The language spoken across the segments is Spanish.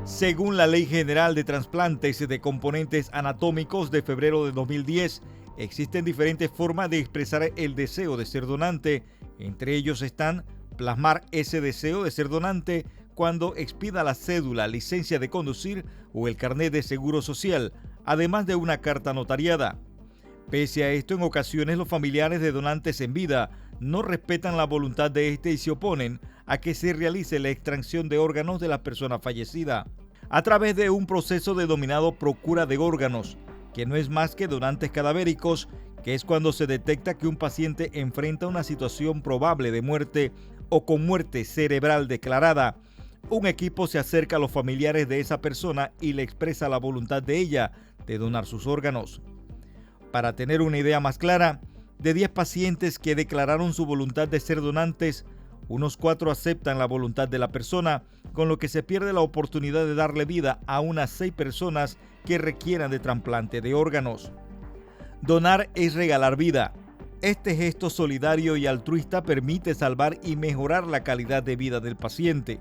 Según la Ley General de Trasplantes de Componentes Anatómicos de febrero de 2010, existen diferentes formas de expresar el deseo de ser donante. Entre ellos están plasmar ese deseo de ser donante cuando expida la cédula, licencia de conducir o el carnet de seguro social, además de una carta notariada. Pese a esto, en ocasiones los familiares de donantes en vida no respetan la voluntad de este y se oponen a que se realice la extracción de órganos de la persona fallecida a través de un proceso denominado procura de órganos, que no es más que donantes cadavéricos, que es cuando se detecta que un paciente enfrenta una situación probable de muerte o con muerte cerebral declarada. Un equipo se acerca a los familiares de esa persona y le expresa la voluntad de ella de donar sus órganos. Para tener una idea más clara, de 10 pacientes que declararon su voluntad de ser donantes, unos 4 aceptan la voluntad de la persona, con lo que se pierde la oportunidad de darle vida a unas 6 personas que requieran de trasplante de órganos. Donar es regalar vida. Este gesto solidario y altruista permite salvar y mejorar la calidad de vida del paciente.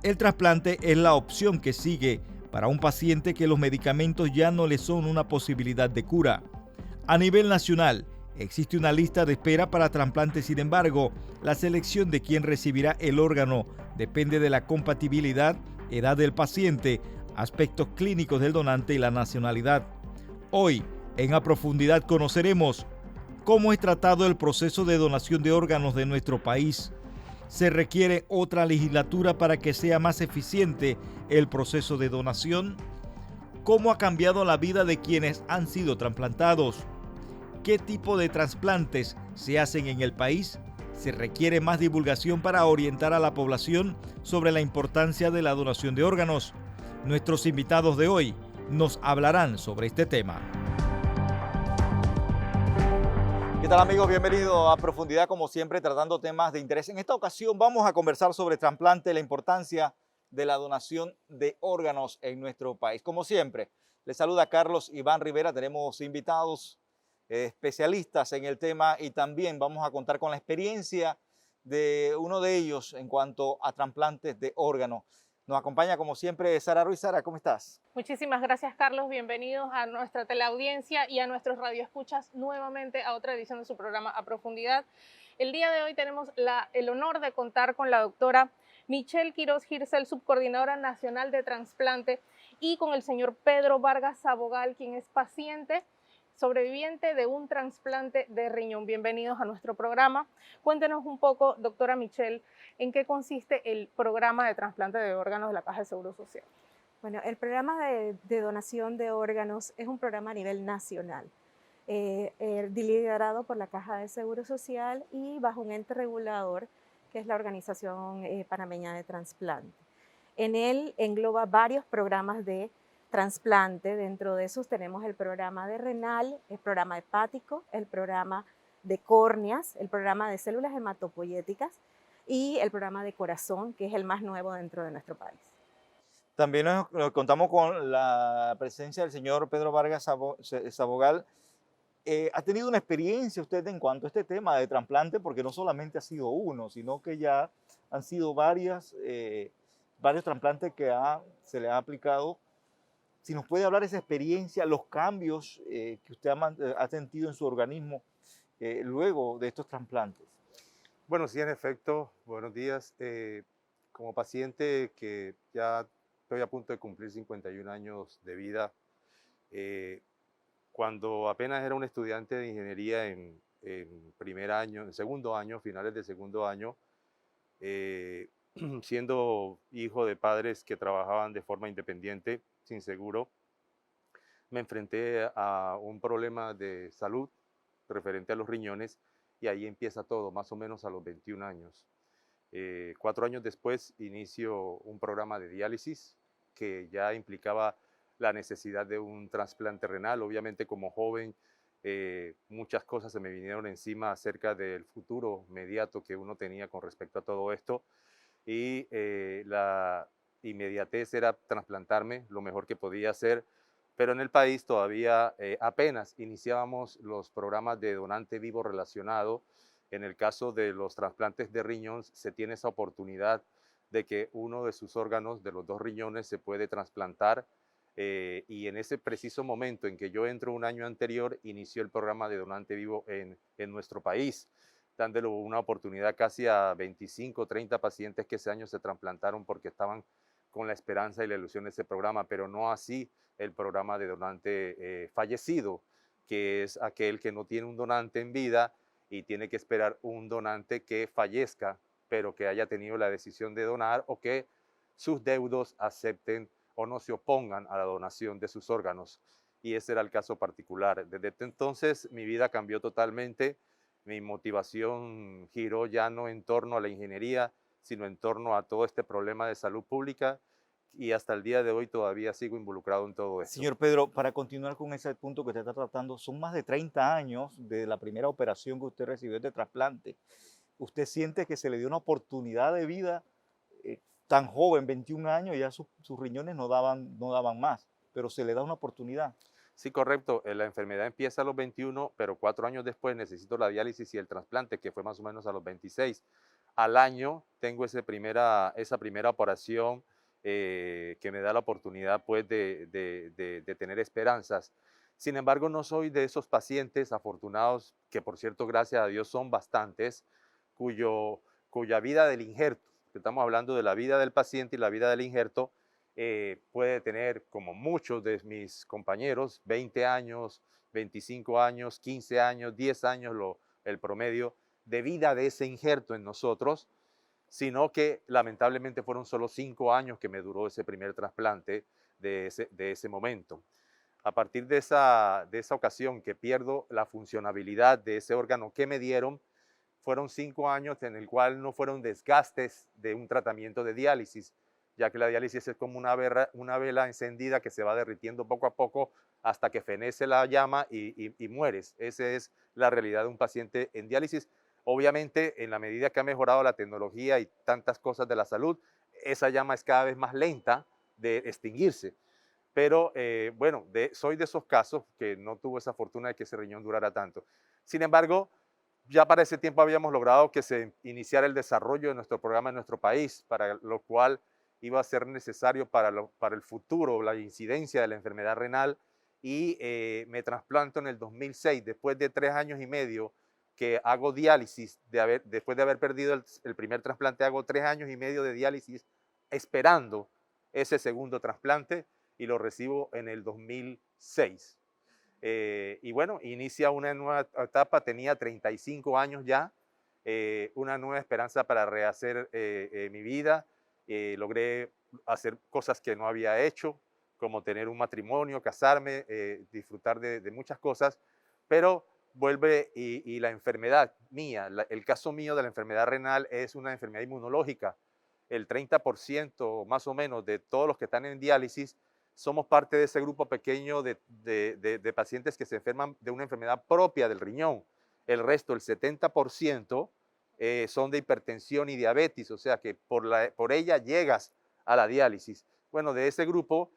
El trasplante es la opción que sigue para un paciente que los medicamentos ya no le son una posibilidad de cura. A nivel nacional, existe una lista de espera para trasplantes. Sin embargo, la selección de quién recibirá el órgano depende de la compatibilidad, edad del paciente, aspectos clínicos del donante y la nacionalidad. Hoy, en A Profundidad, conoceremos cómo es tratado el proceso de donación de órganos de nuestro país. ¿Se requiere otra legislatura para que sea más eficiente el proceso de donación? ¿Cómo ha cambiado la vida de quienes han sido trasplantados? ¿Qué tipo de trasplantes se hacen en el país? ¿Se requiere más divulgación para orientar a la población sobre la importancia de la donación de órganos? Nuestros invitados de hoy nos hablarán sobre este tema. ¿Qué tal, amigos? Bienvenidos a Profundidad, como siempre, tratando temas de interés. En esta ocasión vamos a conversar sobre trasplante, la importancia de la donación de órganos en nuestro país. Como siempre, les saluda Carlos Iván Rivera. Tenemos invitados especialistas en el tema y también vamos a contar con la experiencia de uno de ellos en cuanto a trasplantes de órganos. Nos acompaña, como siempre, Sara Ruiz. Sara, ¿cómo estás? Muchísimas gracias, Carlos. Bienvenidos a nuestra teleaudiencia y a nuestros radioescuchas nuevamente a otra edición de su programa A Profundidad. El día de hoy tenemos el honor de contar con la doctora Michelle Quiroz Gircel, subcoordinadora nacional de trasplante, y con el señor Pedro Vargas Sabogal, quien es paciente sobreviviente de un trasplante de riñón. Bienvenidos a nuestro programa. Cuéntenos un poco, doctora Michelle, en qué consiste el programa de trasplante de órganos de la Caja de Seguro Social. Bueno, el programa de donación de órganos es un programa a nivel nacional, liderado por la Caja de Seguro Social y bajo un ente regulador que es la Organización Panameña de Trasplante. En él engloba varios programas de trasplante. Dentro de esos tenemos el programa de renal, el programa hepático, el programa de córneas, el programa de células hematopoyéticas y el programa de corazón, que es el más nuevo dentro de nuestro país. También nos contamos con la presencia del señor Pedro Vargas Sabogal. ¿Ha tenido una experiencia usted en cuanto a este tema de trasplante? Porque no solamente ha sido uno, sino que ya han sido varios trasplantes que se le ha aplicado. Si nos puede hablar de esa experiencia, los cambios que usted ha sentido en su organismo luego de estos trasplantes. Bueno, sí, en efecto, buenos días. Como paciente que ya estoy a punto de cumplir 51 años de vida, cuando apenas era un estudiante de ingeniería en primer año, en segundo año, finales de segundo año, siendo hijo de padres que trabajaban de forma independiente, sin seguro, me enfrenté a un problema de salud referente a los riñones y ahí empieza todo, más o menos a los 21 años. 4 años después inicio un programa de diálisis que ya implicaba la necesidad de un trasplante renal. Obviamente como joven muchas cosas se me vinieron encima acerca del futuro inmediato que uno tenía con respecto a todo esto y la inmediatez era trasplantarme lo mejor que podía hacer, pero en el país todavía apenas iniciábamos los programas de donante vivo relacionado. En el caso de los trasplantes de riñón se tiene esa oportunidad de que uno de sus órganos, de los 2 riñones, se puede trasplantar. Y en ese preciso momento en que yo entro un año anterior, inició el programa de donante vivo en nuestro país, dándole una oportunidad casi a 25 o 30 pacientes que ese año se trasplantaron porque estaban con la esperanza y la ilusión de ese programa, pero no así el programa de donante fallecido, que es aquel que no tiene un donante en vida y tiene que esperar un donante que fallezca, pero que haya tenido la decisión de donar o que sus deudos acepten o no se opongan a la donación de sus órganos. Y ese era el caso particular. Desde entonces mi vida cambió totalmente. Mi motivación giró ya no en torno a la ingeniería, sino en torno a todo este problema de salud pública, y hasta el día de hoy todavía sigo involucrado en todo esto. Señor Pedro, para continuar con ese punto que usted está tratando, son más de 30 años de la primera operación que usted recibió de trasplante. ¿Usted siente que se le dio una oportunidad de vida tan joven, 21 años, ya sus riñones no daban más, pero se le da una oportunidad? Sí, correcto. La enfermedad empieza a los 21, pero 4 años después necesito la diálisis y el trasplante, que fue más o menos a los 26. Al año tengo esa primera operación que me da la oportunidad pues, de tener esperanzas. Sin embargo, no soy de esos pacientes afortunados, que por cierto, gracias a Dios, son bastantes, cuya vida del injerto, estamos hablando de la vida del paciente y la vida del injerto, puede tener, como muchos de mis compañeros, 20 años, 25 años, 15 años, 10 años, el promedio de vida de ese injerto en nosotros, sino que lamentablemente fueron solo 5 años que me duró ese primer trasplante de ese momento. A partir de esa ocasión que pierdo la funcionabilidad de ese órgano que me dieron, fueron 5 años en el cual no fueron desgastes de un tratamiento de diálisis, ya que la diálisis es como una vela encendida que se va derritiendo poco a poco hasta que fenece la llama y mueres. Esa es la realidad de un paciente en diálisis. Obviamente, en la medida que ha mejorado la tecnología y tantas cosas de la salud, esa llama es cada vez más lenta de extinguirse. Pero bueno, soy de esos casos que no tuvo esa fortuna de que ese riñón durara tanto. Sin embargo, ya para ese tiempo habíamos logrado que se iniciara el desarrollo de nuestro programa en nuestro país, para lo cual iba a ser necesario para el futuro la incidencia de la enfermedad renal, y me trasplanto en el 2006, después de 3 años y medio que hago diálisis, después de haber perdido el primer trasplante, hago 3 años y medio de diálisis esperando ese segundo trasplante, y lo recibo en el 2006. Y bueno, inicia una nueva etapa, tenía 35 años ya, una nueva esperanza para rehacer mi vida. Logré hacer cosas que no había hecho, como tener un matrimonio, casarme, disfrutar de muchas cosas, pero vuelve y la enfermedad mía, el caso mío de la enfermedad renal es una enfermedad inmunológica. El 30% más o menos de todos los que están en diálisis somos parte de ese grupo pequeño de pacientes que se enferman de una enfermedad propia del riñón. El resto, el 70%, son de hipertensión y diabetes, o sea que por ella llegas a la diálisis. Bueno, de ese grupo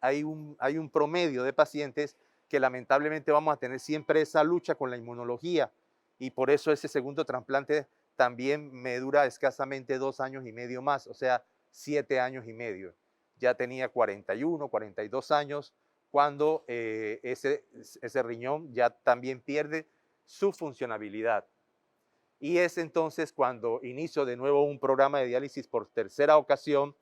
hay un promedio de pacientes que lamentablemente vamos a tener siempre esa lucha con la inmunología, y por eso ese segundo trasplante también me dura escasamente 2 años y medio más, o sea, 7 años y medio. Ya tenía 41, 42 años cuando ese riñón ya también pierde su funcionabilidad. Y es entonces cuando inicio de nuevo un programa de diálisis por tercera ocasión,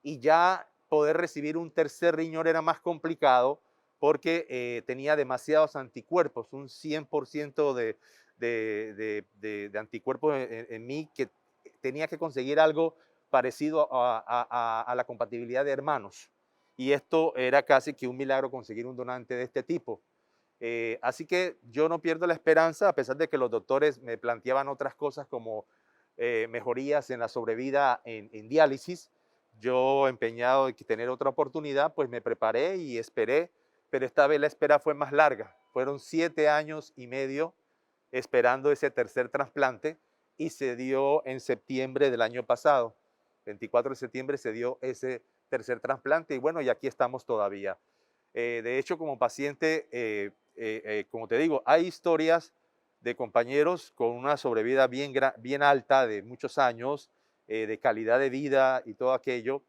y ya poder recibir un tercer riñón era más complicado porque tenía demasiados anticuerpos, un 100% de anticuerpos en mí, que tenía que conseguir algo parecido a la compatibilidad de hermanos. Y esto era casi que un milagro conseguir un donante de este tipo. Así que yo no pierdo la esperanza, a pesar de que los doctores me planteaban otras cosas como mejorías en la sobrevida en diálisis. Yo, empeñado en tener otra oportunidad, pues me preparé y esperé, pero esta vez la espera fue más larga. Fueron 7 años y medio esperando ese tercer trasplante, y se dio en septiembre del año pasado. 24 de septiembre se dio ese tercer trasplante, y bueno, y aquí estamos todavía. De hecho, como paciente, como te digo, hay historias de compañeros con una sobrevida bien alta de muchos años, de calidad de vida y todo aquello.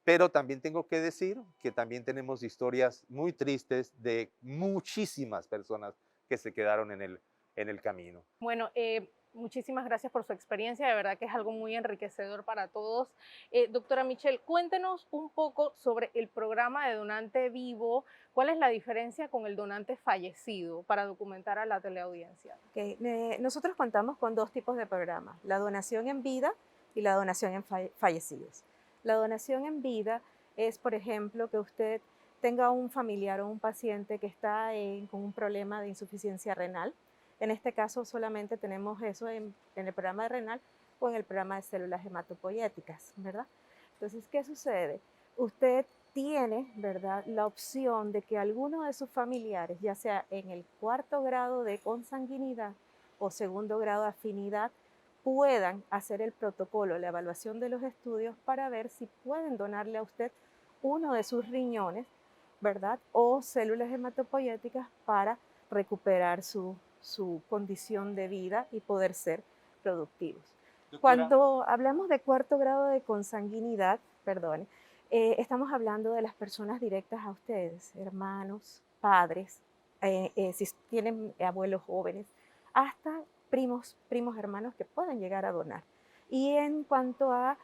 Pero también tengo que decir que también tenemos historias muy tristes de muchísimas personas que se quedaron en el camino. Bueno, muchísimas gracias por su experiencia, de verdad que es algo muy enriquecedor para todos. Doctora Michelle, cuéntenos un poco sobre el programa de donante vivo. ¿Cuál es la diferencia con el donante fallecido para documentar a la teleaudiencia? Okay. Nosotros contamos con dos tipos de programas, la donación en vida y la donación en fallecidos. La donación en vida es, por ejemplo, que usted tenga un familiar o un paciente que está con un problema de insuficiencia renal. En este caso solamente tenemos eso en el programa de renal o en el programa de células hematopoyéticas, ¿verdad? Entonces, ¿qué sucede? Usted tiene, ¿verdad?, la opción de que alguno de sus familiares, ya sea en el 4º grado de consanguinidad o 2º grado de afinidad, puedan hacer el protocolo, la evaluación de los estudios para ver si pueden donarle a usted uno de sus riñones, ¿verdad?, o células hematopoyéticas para recuperar su condición de vida y poder ser productivos. Doctora, cuando hablamos de 4º grado de consanguinidad, perdón, estamos hablando de las personas directas a ustedes, hermanos, padres, si tienen abuelos jóvenes, hasta primos hermanos que pueden llegar a donar. Y en cuanto a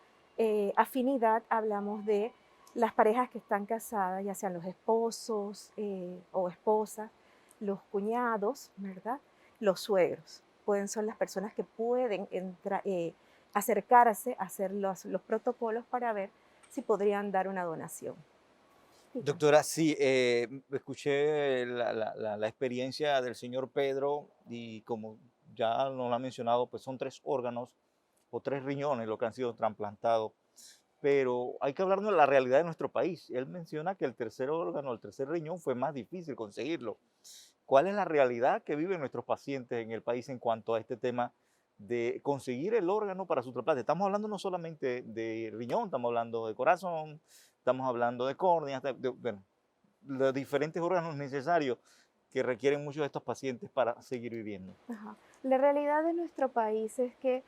afinidad, hablamos de las parejas que están casadas, ya sean los esposos o esposas, los cuñados, ¿verdad?, los suegros. Son las personas que pueden acercarse a hacer los protocolos para ver si podrían dar una donación. Doctora, sí, escuché la experiencia del señor Pedro y como ya nos lo ha mencionado, pues son 3 órganos o 3 riñones los que han sido trasplantados, pero hay que hablar de la realidad de nuestro país. Él menciona que el 3er órgano, el 3er riñón fue más difícil conseguirlo. ¿Cuál es la realidad que viven nuestros pacientes en el país en cuanto a este tema de conseguir el órgano para su trasplante? Estamos hablando no solamente de riñón, estamos hablando de corazón, estamos hablando de córnea, bueno, los diferentes órganos necesarios que requieren muchos de estos pacientes para seguir viviendo. Ajá. La realidad de nuestro país es que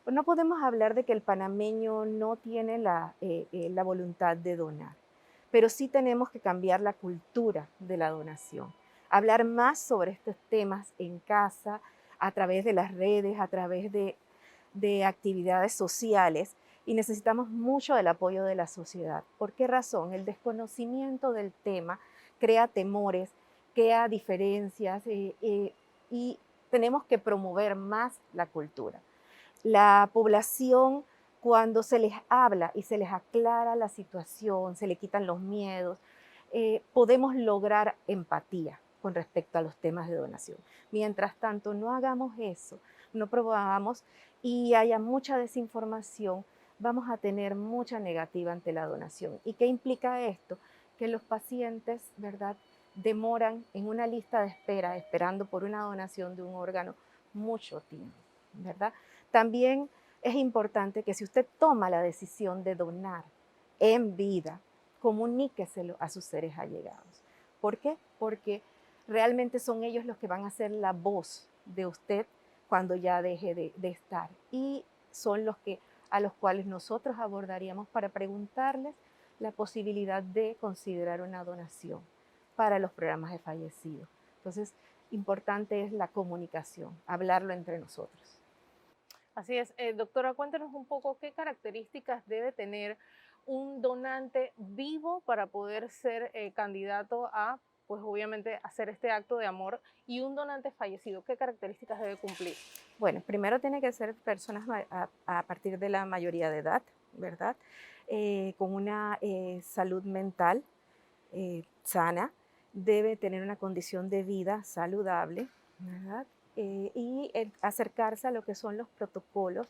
no podemos hablar de que el panameño no tiene la voluntad de donar, pero sí tenemos que cambiar la cultura de la donación, hablar más sobre estos temas en casa, a través de las redes, a través de actividades sociales, y necesitamos mucho del apoyo de la sociedad. ¿Por qué razón? El desconocimiento del tema crea temores, crea diferencias y tenemos que promover más la cultura. La población, cuando se les habla y se les aclara la situación, se le quitan los miedos, podemos lograr empatía con respecto a los temas de donación. Mientras tanto, no hagamos eso, no promovamos y haya mucha desinformación, vamos a tener mucha negativa ante la donación. ¿Y qué implica esto? Que los pacientes, ¿verdad?, demoran en una lista de espera, esperando por una donación de un órgano mucho tiempo, ¿verdad? También es importante que si usted toma la decisión de donar en vida, comuníqueselo a sus seres allegados. ¿Por qué? Porque realmente son ellos los que van a ser la voz de usted cuando ya deje de estar. Y son a los cuales nosotros abordaríamos para preguntarles la posibilidad de considerar una donación para los programas de fallecidos. Entonces, importante es la comunicación, hablarlo entre nosotros. Así es. Doctora, cuéntanos un poco qué características debe tener un donante vivo para poder ser candidato a, pues obviamente, hacer este acto de amor, y un donante fallecido, ¿qué características debe cumplir? Bueno, primero tiene que ser personas a partir de la mayoría de edad, ¿verdad? Con una salud mental sana, debe tener una condición de vida saludable, ¿verdad? Y acercarse a lo que son los protocolos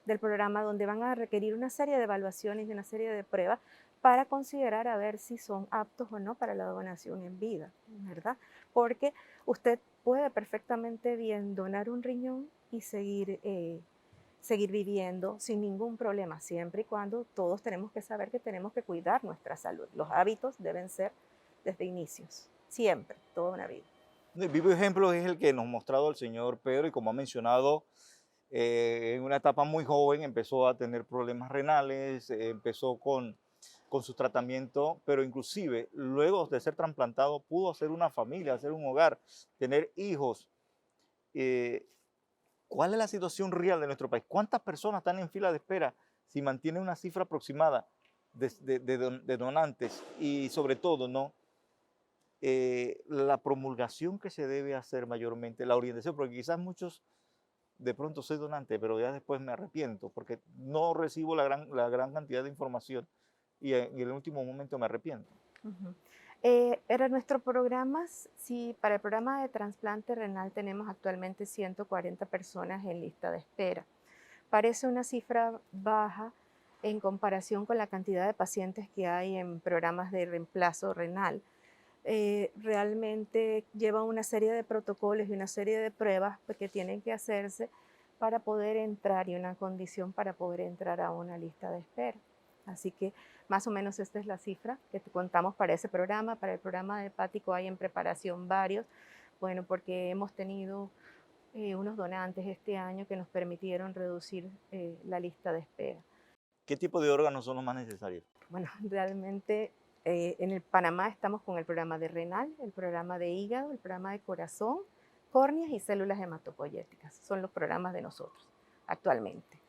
del programa, donde van a requerir una serie de evaluaciones y una serie de pruebas para considerar a ver si son aptos o no para la donación en vida, ¿verdad? Porque usted puede perfectamente bien donar un riñón y seguir viviendo sin ningún problema, siempre y cuando todos tenemos que saber que tenemos que cuidar nuestra salud. Los hábitos deben ser desde inicios, siempre, toda una vida. El vivo ejemplo es el que nos ha mostrado el señor Pedro, y como ha mencionado, En una etapa muy joven empezó a tener problemas renales, empezó con su tratamiento, pero inclusive luego de ser trasplantado pudo hacer una familia, hacer un hogar, tener hijos. Eh, ¿Cuál es la situación real de nuestro país? ¿Cuántas personas están en fila de espera si mantiene una cifra aproximada de donantes? Y sobre todo, ¿no? La promulgación que se debe hacer mayormente, la orientación, porque quizás muchos de pronto soy donante, pero ya después me arrepiento porque no recibo la gran cantidad de información y en el último momento me arrepiento. Ujú. Para nuestros programas, sí, para el programa de trasplante renal tenemos actualmente 140 personas en lista de espera. Parece una cifra baja en comparación con la cantidad de pacientes que hay en programas de reemplazo renal. Realmente lleva una serie de protocolos y una serie de pruebas que tienen que hacerse para poder entrar y una condición para poder entrar a una lista de espera. Así que más o menos esta es la cifra que contamos para ese programa. Para el programa hepático hay en preparación varios, bueno, porque hemos tenido unos donantes este año que nos permitieron reducir la lista de espera. ¿Qué tipo de órganos son los más necesarios? Bueno, realmente en el Panamá estamos con el programa de renal, el programa de hígado, el programa de corazón, córneas y células hematopoyéticas. Son los programas de nosotros actualmente.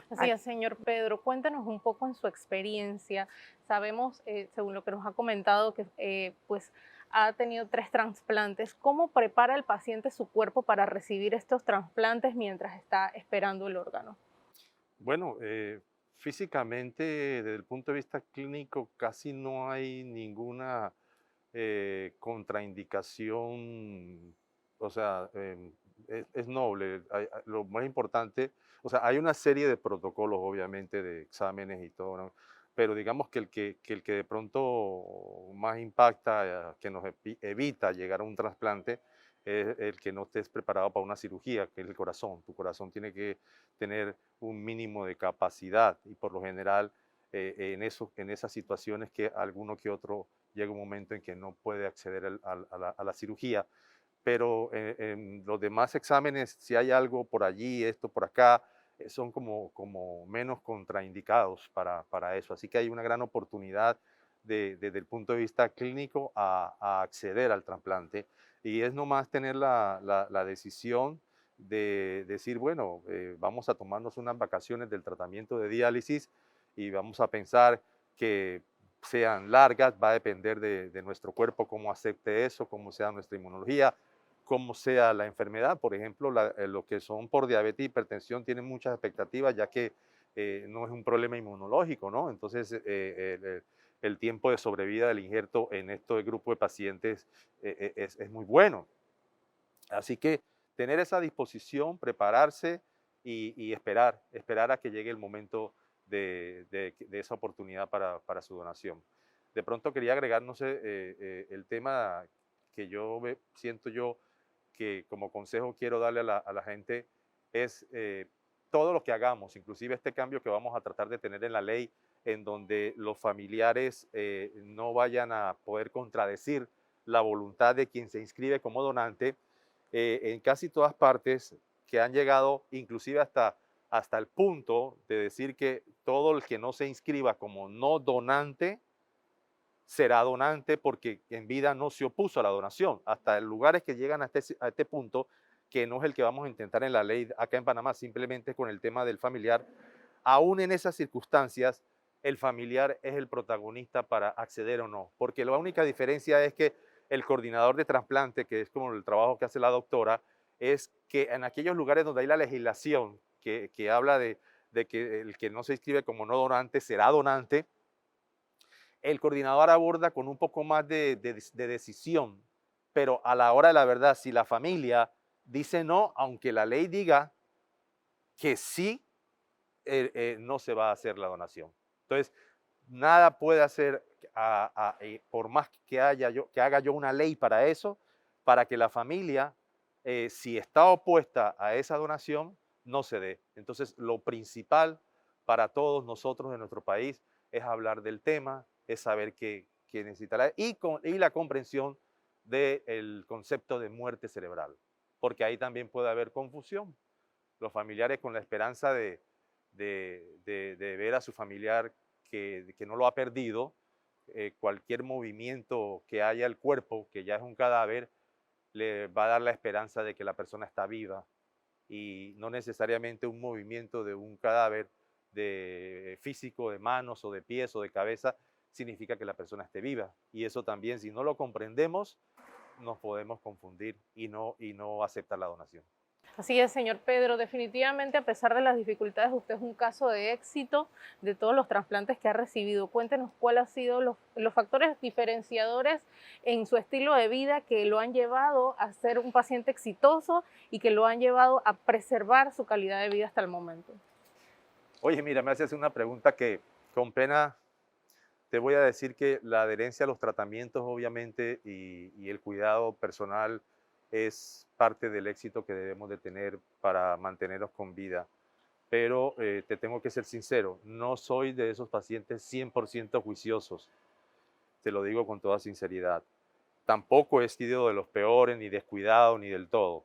Así es, señor Pedro, cuéntanos un poco en su experiencia. Sabemos, según lo que nos ha comentado, que pues ha tenido 3 trasplantes. ¿Cómo prepara el paciente su cuerpo para recibir estos trasplantes mientras está esperando el órgano? Bueno, físicamente, desde el punto de vista clínico, casi no hay ninguna contraindicación, o sea, es noble. Lo más importante, o sea, hay una serie de protocolos, obviamente, de exámenes y todo, ¿no? Pero digamos que el que de pronto más impacta, que nos evita llegar a un trasplante, es el que no estés preparado para una cirugía, que es el corazón. Tu corazón tiene que tener un mínimo de capacidad y por lo general en esas situaciones que alguno que otro llega un momento en que no puede acceder a la cirugía. Pero en los demás exámenes, si hay algo por allí, esto por acá, son como menos contraindicados para eso. Así que hay una gran oportunidad desde el punto de vista clínico a acceder al trasplante. Y es nomás tener la decisión de decir, bueno, vamos a tomarnos unas vacaciones del tratamiento de diálisis y vamos a pensar que sean largas, va a depender de nuestro cuerpo, cómo acepte eso, cómo sea nuestra inmunología, cómo sea la enfermedad. Por ejemplo, lo que son por diabetes y hipertensión tienen muchas expectativas, ya que no es un problema inmunológico, ¿no? Entonces, el tiempo de sobrevida del injerto en este grupo de pacientes es muy bueno. Así que tener esa disposición, prepararse y esperar a que llegue el momento de esa oportunidad para su donación. De pronto quería agregar, no sé, el tema que siento yo que como consejo quiero darle a la gente es todo lo que hagamos, inclusive este cambio que vamos a tratar de tener en la ley, en donde los familiares no vayan a poder contradecir la voluntad de quien se inscribe como donante. En casi todas partes que han llegado inclusive hasta el punto de decir que todo el que no se inscriba como no donante será donante porque en vida no se opuso a la donación. Hasta lugares que llegan a este punto, que no es el que vamos a intentar en la ley acá en Panamá, simplemente con el tema del familiar. Aún en esas circunstancias, el familiar es el protagonista para acceder o no, porque la única diferencia es que el coordinador de trasplante, que es como el trabajo que hace la doctora, es que en aquellos lugares donde hay la legislación que habla de que el que no se inscribe como no donante será donante, el coordinador aborda con un poco más de decisión, pero a la hora de la verdad, si la familia dice no, aunque la ley diga que sí, no se va a hacer la donación. Entonces, nada puede hacer, por más que haga yo una ley para eso, para que la familia, si está opuesta a esa donación, no se dé. Entonces, lo principal para todos nosotros en nuestro país es hablar del tema, es saber que necesitará y la comprensión del concepto de muerte cerebral, porque ahí también puede haber confusión. los familiares con la esperanza de ver a su familiar que no lo ha perdido, cualquier movimiento que haya el cuerpo, que ya es un cadáver, le va a dar la esperanza de que la persona está viva, y no necesariamente un movimiento de un cadáver físico, de manos o de pies o de cabeza, significa que la persona esté viva. Y eso también, si no lo comprendemos, nos podemos confundir y no aceptar la donación. Así es, señor Pedro, definitivamente a pesar de las dificultades, usted es un caso de éxito de todos los trasplantes que ha recibido. Cuéntenos cuáles han sido los factores diferenciadores en su estilo de vida que lo han llevado a ser un paciente exitoso y que lo han llevado a preservar su calidad de vida hasta el momento. Oye, mira, me haces una pregunta que con pena te voy a decir que la adherencia a los tratamientos, obviamente, y el cuidado personal es parte del éxito que debemos de tener para mantenernos con vida. Pero te tengo que ser sincero, no soy de esos pacientes 100% juiciosos, te lo digo con toda sinceridad. Tampoco he sido de los peores, ni descuidado, ni del todo.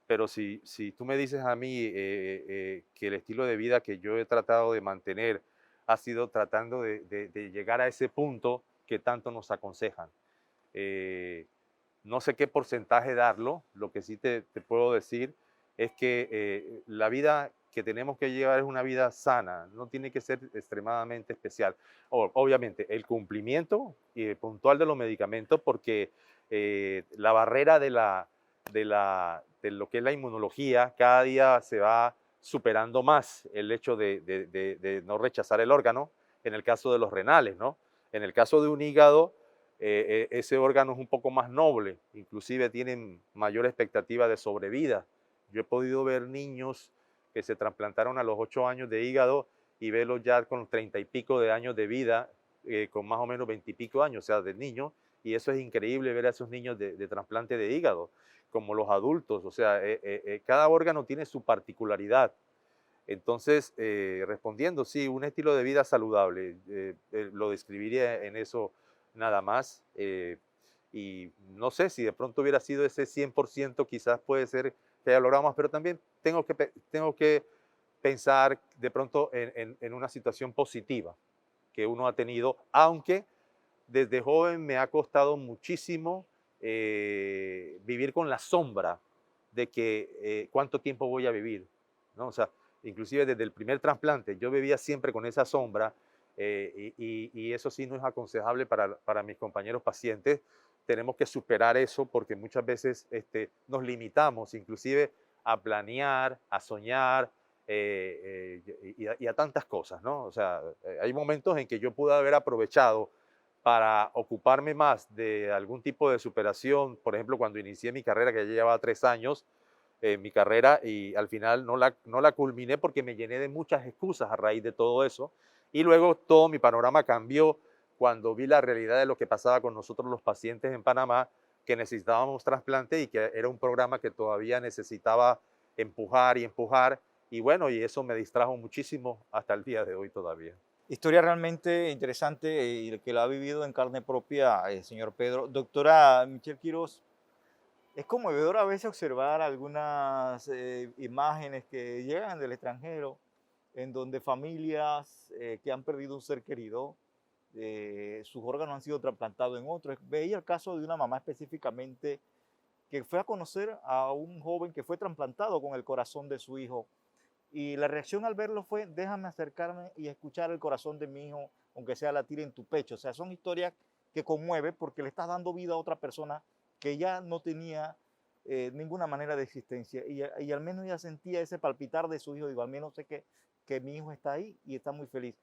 Pero si tú me dices a mí que el estilo de vida que yo he tratado de mantener ha sido tratando de llegar a ese punto que tanto nos aconsejan. No sé qué porcentaje darlo, lo que sí te puedo decir es que la vida que tenemos que llevar es una vida sana, no tiene que ser extremadamente especial. Obviamente, el cumplimiento puntual de los medicamentos, porque la barrera de lo que es la inmunología, cada día se va superando más el hecho de no rechazar el órgano, en el caso de los renales, ¿no? En el caso de un hígado, ese órgano es un poco más noble, inclusive tienen mayor expectativa de sobrevida. Yo he podido ver niños que se trasplantaron a los 8 años de hígado y verlos ya con 30 y pico de años de vida, con más o menos 20 y pico años, o sea, de niños, y eso es increíble ver a esos niños de trasplante de hígado, como los adultos, o sea, cada órgano tiene su particularidad. Entonces, respondiendo, sí, un estilo de vida saludable, lo describiría en eso nada más. Y no sé si de pronto hubiera sido ese 100%, quizás puede ser que haya logrado más, pero también tengo que pensar de pronto en una situación positiva que uno ha tenido, aunque desde joven me ha costado muchísimo vivir con la sombra de que cuánto tiempo voy a vivir, ¿no? O sea, inclusive desde el primer trasplante yo vivía siempre con esa sombra, y eso sí no es aconsejable para mis compañeros pacientes. Tenemos que superar eso porque muchas veces nos limitamos inclusive a planear, a soñar, y a tantas cosas, ¿no? O sea, hay momentos en que yo pude haber aprovechado para ocuparme más de algún tipo de superación, por ejemplo, cuando inicié mi carrera, que ya llevaba 3 años, mi carrera, y al final no la culminé porque me llené de muchas excusas a raíz de todo eso, y luego todo mi panorama cambió cuando vi la realidad de lo que pasaba con nosotros los pacientes en Panamá, que necesitábamos trasplante y que era un programa que todavía necesitaba empujar y empujar, y bueno, y eso me distrajo muchísimo hasta el día de hoy todavía. Historia realmente interesante y que la ha vivido en carne propia el señor Pedro. Doctora Michelle Quiroz, es conmovedor a veces observar algunas imágenes que llegan del extranjero, en donde familias que han perdido un ser querido, sus órganos han sido trasplantados en otros. Veía el caso de una mamá específicamente que fue a conocer a un joven que fue trasplantado con el corazón de su hijo. Y la reacción al verlo fue, déjame acercarme y escuchar el corazón de mi hijo, aunque sea latir en tu pecho. O sea, son historias que conmueven porque le estás dando vida a otra persona que ya no tenía ninguna manera de existencia. Y al menos ya sentía ese palpitar de su hijo. Digo, al menos sé que mi hijo está ahí y está muy feliz.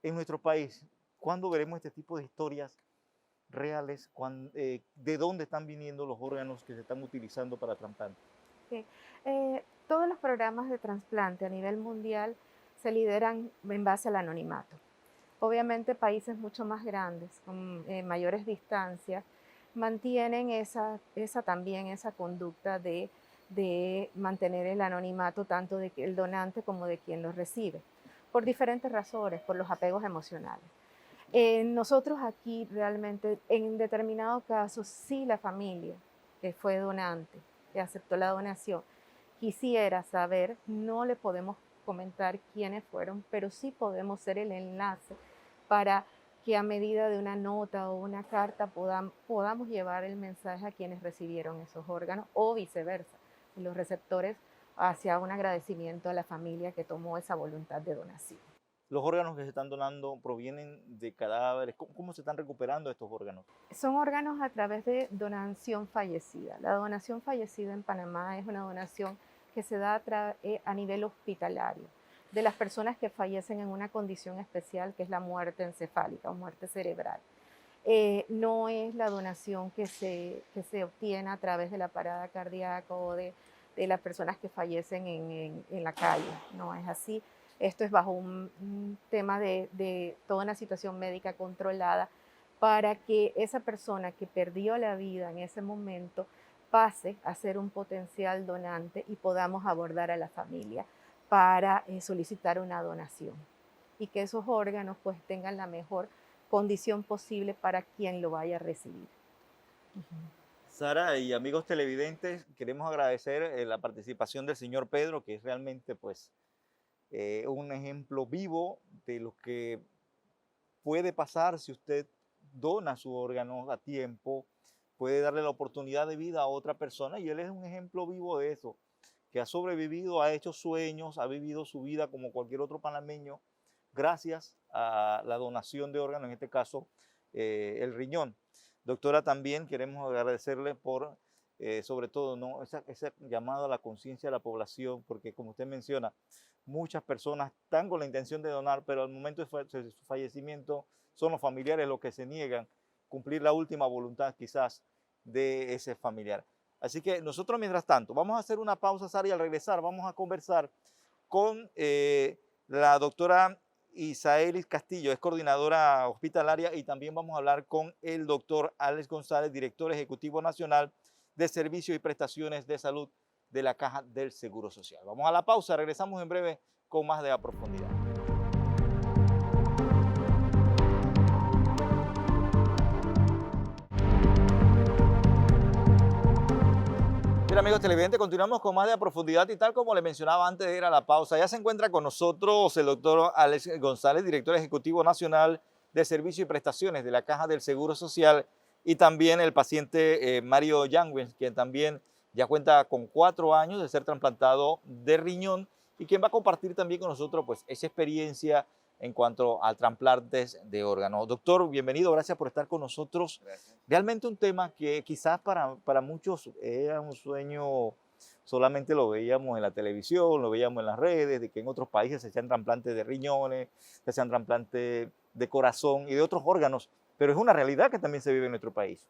En nuestro país, ¿cuándo veremos este tipo de historias reales? ¿De dónde están viniendo los órganos que se están utilizando para trasplante? Sí. Todos los programas de trasplante a nivel mundial se lideran en base al anonimato. Obviamente países mucho más grandes, con mayores distancias, mantienen esa conducta de mantener el anonimato tanto del donante como de quien lo recibe, por diferentes razones, por los apegos emocionales. Nosotros aquí realmente, en determinados casos, sí la familia que fue donante, que aceptó la donación, quisiera saber, no le podemos comentar quiénes fueron, pero sí podemos ser el enlace para que a medida de una nota o una carta podamos llevar el mensaje a quienes recibieron esos órganos o viceversa, los receptores hacia un agradecimiento a la familia que tomó esa voluntad de donación. ¿Los órganos que se están donando provienen de cadáveres? ¿Cómo se están recuperando estos órganos? Son órganos a través de donación fallecida. La donación fallecida en Panamá es una donación que se da a nivel hospitalario, de las personas que fallecen en una condición especial que es la muerte encefálica o muerte cerebral. No es la donación que se obtiene a través de la parada cardíaca o de las personas que fallecen en la calle, no es así. Esto es bajo un tema de toda una situación médica controlada para que esa persona que perdió la vida en ese momento pase a ser un potencial donante y podamos abordar a la familia para solicitar una donación y que esos órganos pues tengan la mejor condición posible para quien lo vaya a recibir. Sara y amigos televidentes, queremos agradecer la participación del señor Pedro, que es realmente pues un ejemplo vivo de lo que puede pasar si usted dona su órgano a tiempo, puede darle la oportunidad de vida a otra persona, y él es un ejemplo vivo de eso, que ha sobrevivido, ha hecho sueños, ha vivido su vida como cualquier otro panameño, gracias a la donación de órganos, en este caso el riñón. Doctora, también queremos agradecerle por, sobre todo, ¿no? ese llamado a la conciencia de la población, porque como usted menciona, muchas personas están con la intención de donar, pero al momento de su fallecimiento son los familiares los que se niegan a cumplir la última voluntad quizás de ese familiar. Así que nosotros, mientras tanto, vamos a hacer una pausa, Sara, y al regresar vamos a conversar con la doctora Isaelis Castillo, es coordinadora hospitalaria, y también vamos a hablar con el doctor Alex González, director ejecutivo nacional de Servicios y Prestaciones de Salud de la Caja del Seguro Social. Vamos a la pausa, regresamos en breve con más de A Profundidad. Bien, amigos televidentes, continuamos con más de A Profundidad, y tal como le mencionaba antes de ir a la pausa, ya se encuentra con nosotros el doctor Alex González, director ejecutivo nacional de Servicios y Prestaciones de la Caja del Seguro Social, y también el paciente Mario Yangues, quien también ya cuenta con 4 años de ser trasplantado de riñón, y quien va a compartir también con nosotros pues esa experiencia en cuanto a trasplantes de órganos. Doctor, bienvenido, gracias por estar con nosotros. Gracias. Realmente un tema que quizás para muchos era un sueño, solamente lo veíamos en la televisión, lo veíamos en las redes, de que en otros países se hacían trasplantes de riñones, se hacían trasplantes de corazón y de otros órganos, pero es una realidad que también se vive en nuestro país.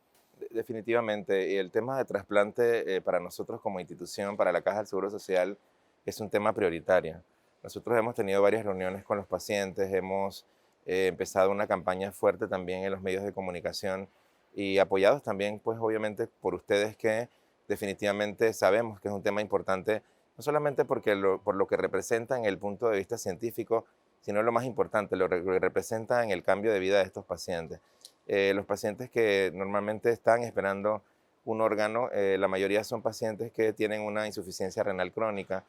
Definitivamente, y el tema de trasplante para nosotros como institución, para la Caja del Seguro Social, es un tema prioritario. Nosotros hemos tenido varias reuniones con los pacientes, hemos empezado una campaña fuerte también en los medios de comunicación y apoyados también, pues obviamente, por ustedes, que definitivamente sabemos que es un tema importante, no solamente por lo que representa en el punto de vista científico, sino lo más importante, lo que representa en el cambio de vida de estos pacientes. Los pacientes que normalmente están esperando un órgano, la mayoría son pacientes que tienen una insuficiencia renal crónica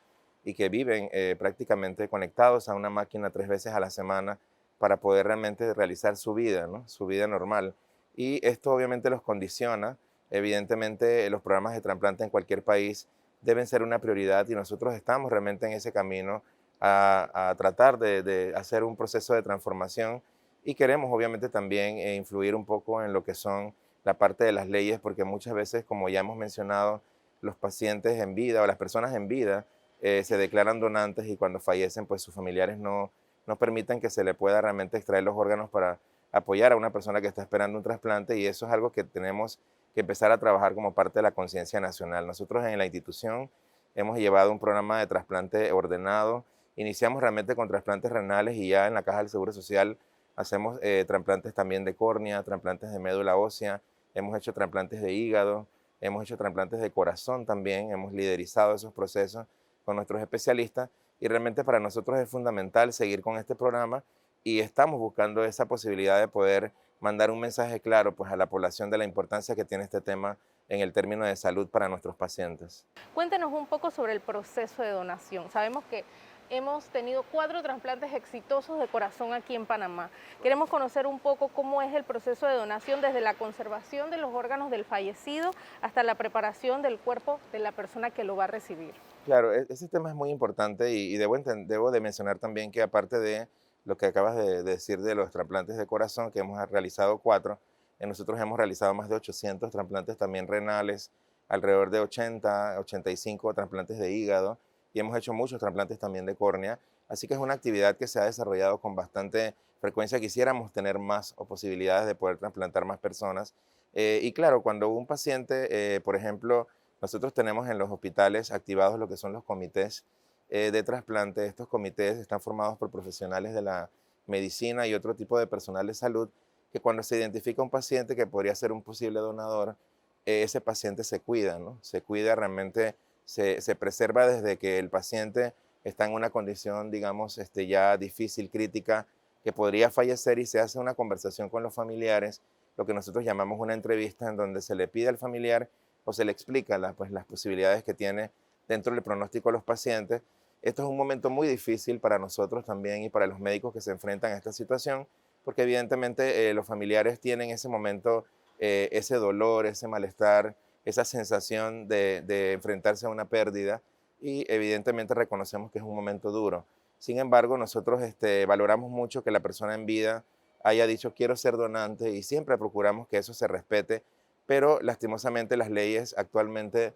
y que viven prácticamente conectados a una máquina 3 veces a la semana para poder realmente realizar su vida, ¿no? Su vida normal. Y esto obviamente los condiciona. Evidentemente los programas de trasplante en cualquier país deben ser una prioridad, y nosotros estamos realmente en ese camino a tratar de hacer un proceso de transformación, y queremos obviamente también influir un poco en lo que son la parte de las leyes, porque muchas veces, como ya hemos mencionado, los pacientes en vida o las personas en vida se declaran donantes, y cuando fallecen pues sus familiares no permiten que se le pueda realmente extraer los órganos para apoyar a una persona que está esperando un trasplante, y eso es algo que tenemos que empezar a trabajar como parte de la conciencia nacional. Nosotros en la institución hemos llevado un programa de trasplante ordenado. Iniciamos realmente con trasplantes renales, y ya en la Caja del Seguro Social hacemos trasplantes también de córnea, trasplantes de médula ósea, hemos hecho trasplantes de hígado, hemos hecho trasplantes de corazón también, hemos liderizado esos procesos con nuestros especialistas, y realmente para nosotros es fundamental seguir con este programa, y estamos buscando esa posibilidad de poder mandar un mensaje claro pues a la población de la importancia que tiene este tema en el término de salud para nuestros pacientes. Cuéntenos un poco sobre el proceso de donación. Sabemos que hemos tenido 4 trasplantes exitosos de corazón aquí en Panamá. Queremos conocer un poco cómo es el proceso de donación desde la conservación de los órganos del fallecido hasta la preparación del cuerpo de la persona que lo va a recibir. Claro, ese tema es muy importante y debo de mencionar también que aparte de lo que acabas de decir de los trasplantes de corazón, que hemos realizado 4, nosotros hemos realizado más de 800 trasplantes también renales, alrededor de 80, 85 trasplantes de hígado y hemos hecho muchos trasplantes también de córnea. Así que es una actividad que se ha desarrollado con bastante frecuencia. Quisiéramos tener más o posibilidades de poder trasplantar más personas. Y claro, cuando un paciente, por ejemplo, nosotros tenemos en los hospitales activados lo que son los comités de trasplante. Estos comités están formados por profesionales de la medicina y otro tipo de personal de salud que cuando se identifica un paciente que podría ser un posible donador, ese paciente se cuida, ¿no? Se cuida realmente, se preserva desde que el paciente está en una condición, digamos, ya difícil, crítica, que podría fallecer y se hace una conversación con los familiares, lo que nosotros llamamos una entrevista en donde se le pide al familiar o se le explica las posibilidades que tiene dentro del pronóstico de los pacientes. Esto es un momento muy difícil para nosotros también y para los médicos que se enfrentan a esta situación, porque evidentemente los familiares tienen ese momento, ese dolor, ese malestar, esa sensación de enfrentarse a una pérdida y evidentemente reconocemos que es un momento duro. Sin embargo, nosotros valoramos mucho que la persona en vida haya dicho quiero ser donante y siempre procuramos que eso se respete, pero lastimosamente las leyes actualmente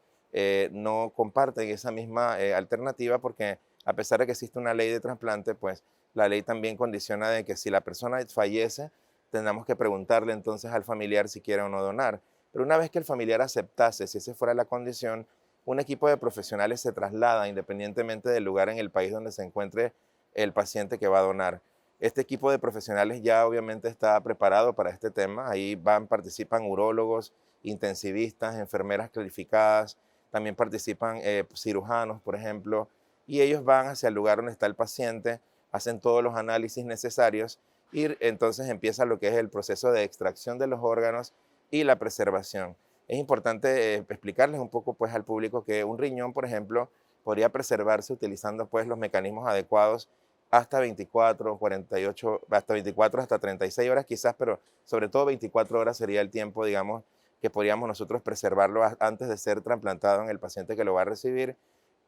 no comparten esa misma alternativa porque a pesar de que existe una ley de trasplante, pues la ley también condiciona de que si la persona fallece, tendremos que preguntarle entonces al familiar si quiere o no donar. Pero una vez que el familiar aceptase, si esa fuera la condición, un equipo de profesionales se traslada independientemente del lugar en el país donde se encuentre el paciente que va a donar. Este equipo de profesionales ya obviamente está preparado para este tema. Ahí participan urólogos, intensivistas, enfermeras calificadas, también participan cirujanos, por ejemplo, y ellos van hacia el lugar donde está el paciente, hacen todos los análisis necesarios y entonces empieza lo que es el proceso de extracción de los órganos y la preservación. Es importante explicarles un poco pues al público que un riñón, por ejemplo, podría preservarse utilizando pues los mecanismos adecuados hasta 24, 48, hasta 24, hasta 36 horas quizás, pero sobre todo 24 horas sería el tiempo, digamos, que podríamos nosotros preservarlo antes de ser trasplantado en el paciente que lo va a recibir.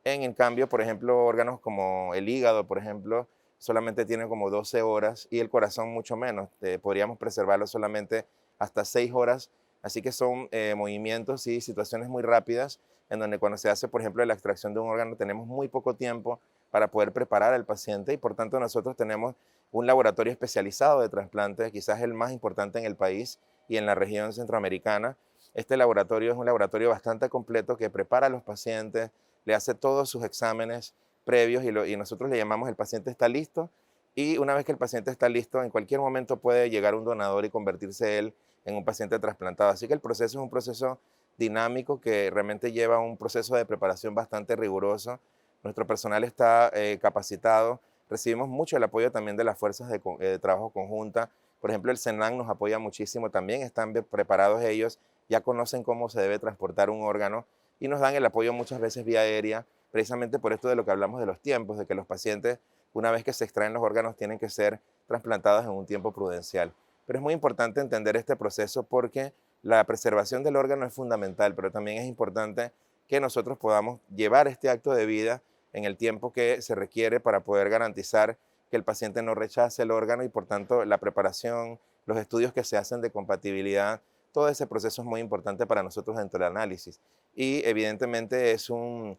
En cambio, por ejemplo, órganos como el hígado, por ejemplo, solamente tienen como 12 horas y el corazón mucho menos. Podríamos preservarlo solamente hasta 6 horas. Así que son movimientos y situaciones muy rápidas en donde cuando se hace, por ejemplo, la extracción de un órgano tenemos muy poco tiempo para poder preparar al paciente y por tanto nosotros tenemos un laboratorio especializado de trasplante, quizás el más importante en el país y en la región centroamericana. Este laboratorio es un laboratorio bastante completo que prepara a los pacientes, le hace todos sus exámenes previos y nosotros le llamamos el paciente está listo y una vez que el paciente está listo, en cualquier momento puede llegar un donador y convertirse él en un paciente trasplantado. Así que el proceso es un proceso dinámico que realmente lleva un proceso de preparación bastante riguroso. Nuestro personal está capacitado, recibimos mucho el apoyo también de las fuerzas de trabajo conjunta. Por ejemplo, el SENAN nos apoya muchísimo, también están preparados ellos, ya conocen cómo se debe transportar un órgano y nos dan el apoyo muchas veces vía aérea, precisamente por esto de lo que hablamos de los tiempos, de que los pacientes, una vez que se extraen los órganos, tienen que ser trasplantados en un tiempo prudencial. Pero es muy importante entender este proceso porque la preservación del órgano es fundamental, pero también es importante que nosotros podamos llevar este acto de vida en el tiempo que se requiere para poder garantizar que el paciente no rechace el órgano y por tanto la preparación, los estudios que se hacen de compatibilidad, todo ese proceso es muy importante para nosotros dentro del análisis. Y evidentemente es un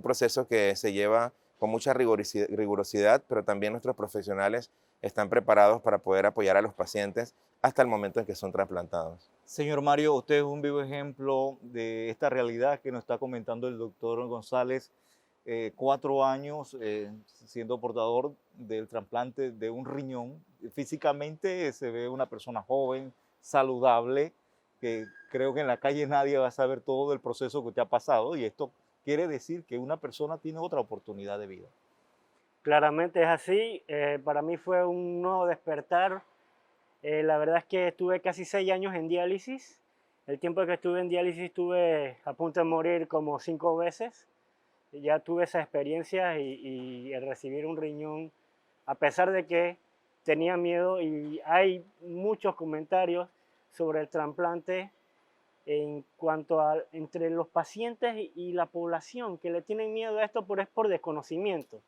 proceso que se lleva con mucha rigurosidad, pero también nuestros profesionales están preparados para poder apoyar a los pacientes hasta el momento en que son trasplantados. Señor Mario, usted es un vivo ejemplo de esta realidad que nos está comentando el doctor González. 4 años siendo portador del trasplante de un riñón. Físicamente se ve una persona joven, saludable, que creo que en la calle nadie va a saber todo el proceso que usted ha pasado y esto quiere decir que una persona tiene otra oportunidad de vida. Claramente es así. Para mí fue un nuevo despertar. La verdad es que estuve casi 6 años en diálisis, El tiempo que estuve en diálisis estuve a punto de morir como 5 veces. Ya tuve esa experiencia y el recibir un riñón, a pesar de que tenía miedo, y hay muchos comentarios sobre el trasplante en cuanto a entre los pacientes y la población que le tienen miedo a esto, es por desconocimiento.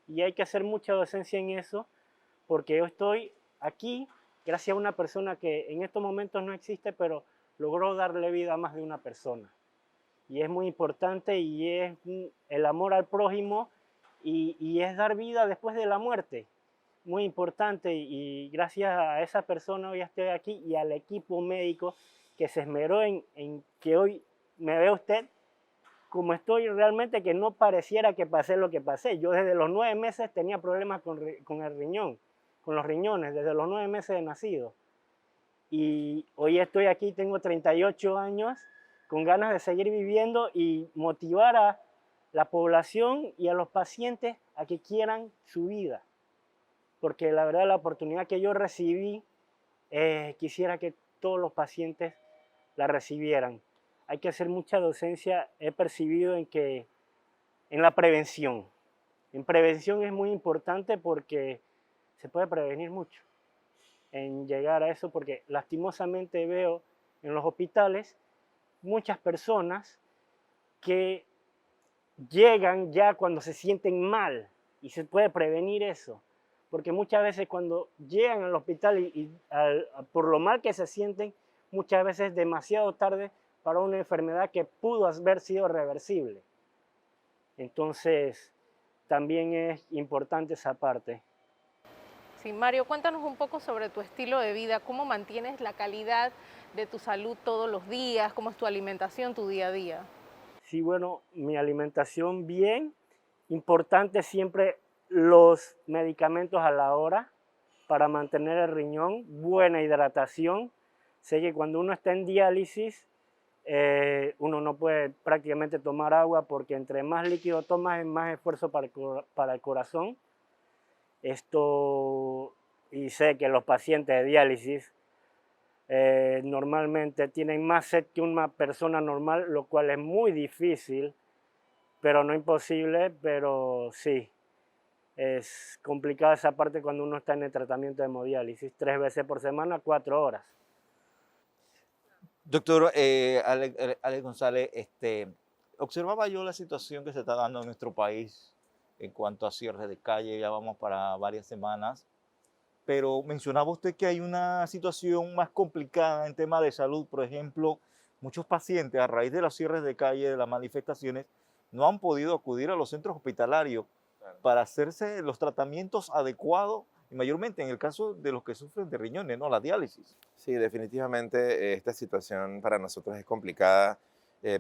Y hay que hacer mucha docencia en eso, porque yo estoy aquí gracias a una persona que en estos momentos no existe, pero logró darle vida a más de una persona. Y es muy importante, y es el amor al prójimo, y es dar vida después de la muerte. Muy importante, y gracias a esa persona hoy estoy aquí, y al equipo médico que se esmeró en que hoy me vea usted como estoy realmente, que no pareciera que pasé lo que pasé. Yo desde los 9 meses tenía problemas con el riñón, con los riñones, desde los 9 meses de nacido. Y hoy estoy aquí, tengo 38 años, con ganas de seguir viviendo y motivar a la población y a los pacientes a que quieran su vida. Porque la verdad, la oportunidad que yo recibí, quisiera que todos los pacientes la recibieran. Hay que hacer mucha docencia, he percibido en la prevención. En prevención es muy importante, porque se puede prevenir mucho en llegar a eso, porque lastimosamente veo en los hospitales muchas personas que llegan ya cuando se sienten mal, y se puede prevenir eso, porque muchas veces cuando llegan al hospital por lo mal que se sienten, muchas veces es demasiado tarde para una enfermedad que pudo haber sido reversible. Entonces, también es importante esa parte. Sí, Mario, cuéntanos un poco sobre tu estilo de vida, cómo mantienes la calidad de tu salud todos los días, cómo es tu alimentación, tu día a día. Sí, bueno, mi alimentación bien, importante siempre los medicamentos a la hora para mantener el riñón, buena hidratación. Sé que cuando uno está en diálisis, uno no puede prácticamente tomar agua, porque entre más líquido tomas es más esfuerzo para el corazón. Y sé que los pacientes de diálisis normalmente tienen más sed que una persona normal, lo cual es muy difícil, pero no imposible, pero sí. Es complicada esa parte cuando uno está en el tratamiento de hemodiálisis, 3 veces por semana, 4 horas. Doctor Alex González, observaba yo la situación que se está dando en nuestro país en cuanto a cierre de calle. Ya vamos para varias semanas, pero mencionaba usted que hay una situación más complicada en tema de salud. Por ejemplo, muchos pacientes, a raíz de los cierres de calle, de las manifestaciones, no han podido acudir a los centros hospitalarios para hacerse los tratamientos adecuados, y mayormente en el caso de los que sufren de riñones, ¿no? La diálisis. Sí, definitivamente esta situación para nosotros es complicada.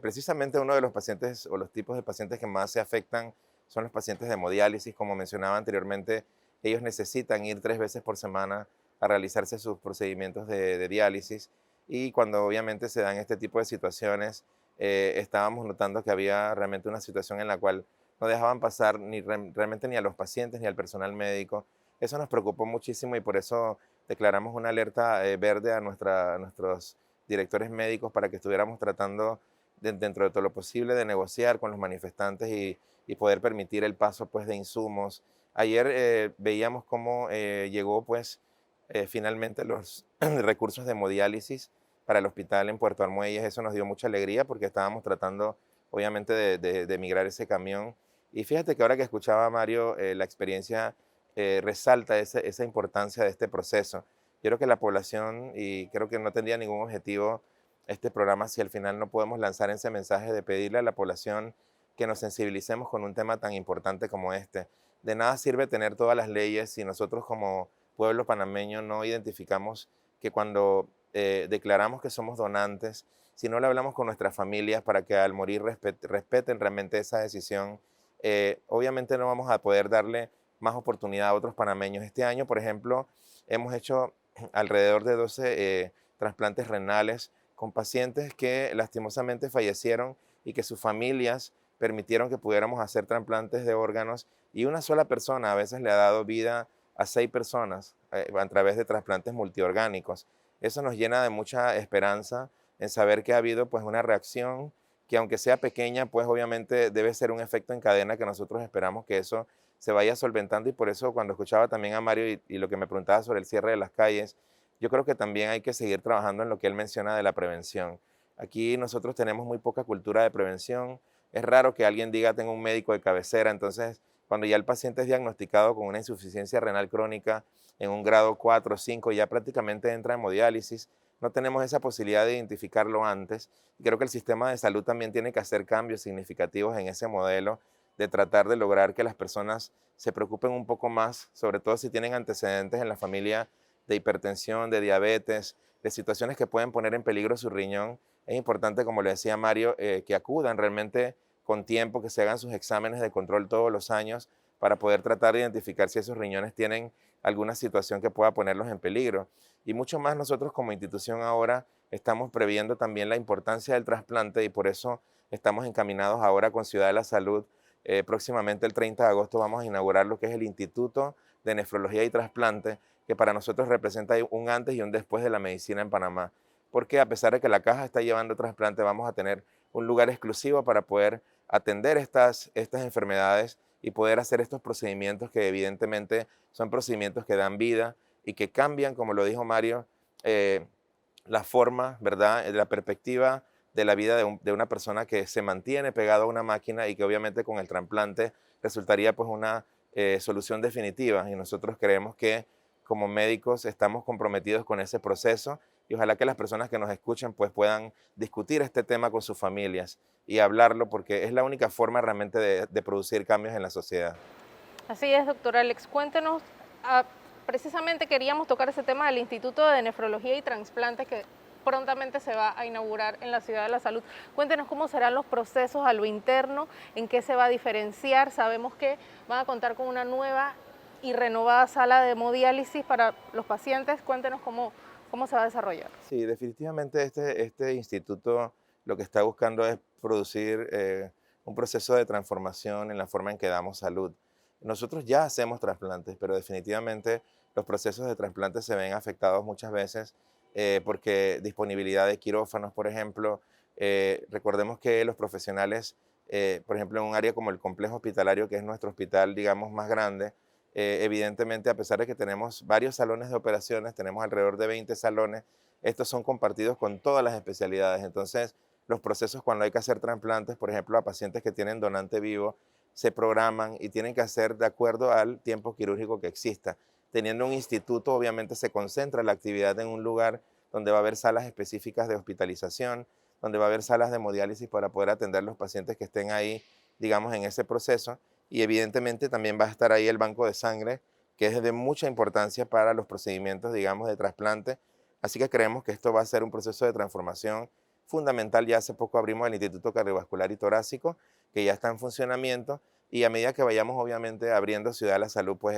Precisamente uno de los pacientes o los tipos de pacientes que más se afectan son los pacientes de hemodiálisis. Como mencionaba anteriormente, ellos necesitan ir 3 veces por semana a realizarse sus procedimientos de diálisis, y cuando obviamente se dan este tipo de situaciones, estábamos notando que había realmente una situación en la cual no dejaban pasar realmente ni a los pacientes ni al personal médico. Eso nos preocupó muchísimo, y por eso declaramos una alerta verde a nuestros directores médicos, para que estuviéramos tratando dentro de todo lo posible de negociar con los manifestantes y poder permitir el paso, pues, de insumos. Ayer veíamos cómo llegó, pues, finalmente los recursos de hemodiálisis para el hospital en Puerto Armuelles. Eso nos dio mucha alegría, porque estábamos tratando obviamente de migrar ese camión. Y fíjate que ahora que escuchaba a Mario, la experiencia resalta esa importancia de este proceso. Yo creo que la población, y creo que no tendría ningún objetivo este programa si al final no podemos lanzar ese mensaje de pedirle a la población que nos sensibilicemos con un tema tan importante como este. De nada sirve tener todas las leyes si nosotros como pueblo panameño no identificamos que cuando declaramos que somos donantes, si no le hablamos con nuestras familias para que al morir respeten realmente esa decisión, obviamente no vamos a poder darle más oportunidad a otros panameños. Este año, por ejemplo, hemos hecho alrededor de 12 trasplantes renales con pacientes que lastimosamente fallecieron y que sus familias permitieron que pudiéramos hacer trasplantes de órganos, y una sola persona a veces le ha dado vida a 6 personas a través de trasplantes multiorgánicos. Eso nos llena de mucha esperanza, en saber que ha habido pues una reacción que aunque sea pequeña, pues obviamente debe ser un efecto en cadena que nosotros esperamos que eso se vaya solventando, y por eso cuando escuchaba también a Mario y lo que me preguntaba sobre el cierre de las calles, yo creo que también hay que seguir trabajando en lo que él menciona de la prevención. Aquí nosotros tenemos muy poca cultura de prevención. Es raro que alguien diga tengo un médico de cabecera. Entonces, cuando ya el paciente es diagnosticado con una insuficiencia renal crónica en un grado 4 o 5, ya prácticamente entra en hemodiálisis. No tenemos esa posibilidad de identificarlo antes. Y creo que el sistema de salud también tiene que hacer cambios significativos en ese modelo de tratar de lograr que las personas se preocupen un poco más, sobre todo si tienen antecedentes en la familia de hipertensión, de diabetes, de situaciones que pueden poner en peligro su riñón. Es importante, como le decía Mario, que acudan realmente con tiempo, que se hagan sus exámenes de control todos los años para poder tratar de identificar si esos riñones tienen alguna situación que pueda ponerlos en peligro. Y mucho más nosotros como institución ahora estamos previendo también la importancia del trasplante, y por eso estamos encaminados ahora con Ciudad de la Salud. Próximamente el 30 de agosto vamos a inaugurar lo que es el Instituto de Nefrología y Trasplante, que para nosotros representa un antes y un después de la medicina en Panamá, porque a pesar de que la Caja está llevando trasplante, vamos a tener un lugar exclusivo para poder atender estas enfermedades y poder hacer estos procedimientos que evidentemente son procedimientos que dan vida y que cambian, como lo dijo Mario, la forma, ¿verdad?, la perspectiva de la vida de una persona que se mantiene pegado a una máquina, y que obviamente con el trasplante resultaría pues una solución definitiva. Y nosotros creemos que como médicos estamos comprometidos con ese proceso, y ojalá que las personas que nos escuchen pues puedan discutir este tema con sus familias y hablarlo, porque es la única forma realmente de producir cambios en la sociedad. Así es, doctor Alex. Cuéntenos, precisamente queríamos tocar ese tema del Instituto de Nefrología y Trasplantes que prontamente se va a inaugurar en la Ciudad de la Salud. Cuéntenos cómo serán los procesos a lo interno, en qué se va a diferenciar. Sabemos que van a contar con una nueva y renovada sala de hemodiálisis para los pacientes. Cuéntenos cómo se va a desarrollar. Sí, definitivamente este instituto lo que está buscando es producir un proceso de transformación en la forma en que damos salud. Nosotros ya hacemos trasplantes, pero definitivamente los procesos de trasplantes se ven afectados muchas veces porque disponibilidad de quirófanos, por ejemplo. Recordemos que los profesionales, por ejemplo, en un área como el complejo hospitalario, que es nuestro hospital, digamos, más grande, evidentemente, a pesar de que tenemos varios salones de operaciones, tenemos alrededor de 20 salones, estos son compartidos con todas las especialidades. Entonces, los procesos cuando hay que hacer trasplantes, por ejemplo, a pacientes que tienen donante vivo, se programan y tienen que hacer de acuerdo al tiempo quirúrgico que exista. Teniendo un instituto, obviamente se concentra la actividad en un lugar donde va a haber salas específicas de hospitalización, donde va a haber salas de hemodiálisis para poder atender los pacientes que estén ahí, digamos, en ese proceso. Y evidentemente también va a estar ahí el banco de sangre, que es de mucha importancia para los procedimientos, digamos, de trasplante. Así que creemos que esto va a ser un proceso de transformación fundamental. Ya hace poco abrimos el Instituto Cardiovascular y Torácico, que ya está en funcionamiento, y a medida que vayamos obviamente abriendo Ciudad de la Salud, pues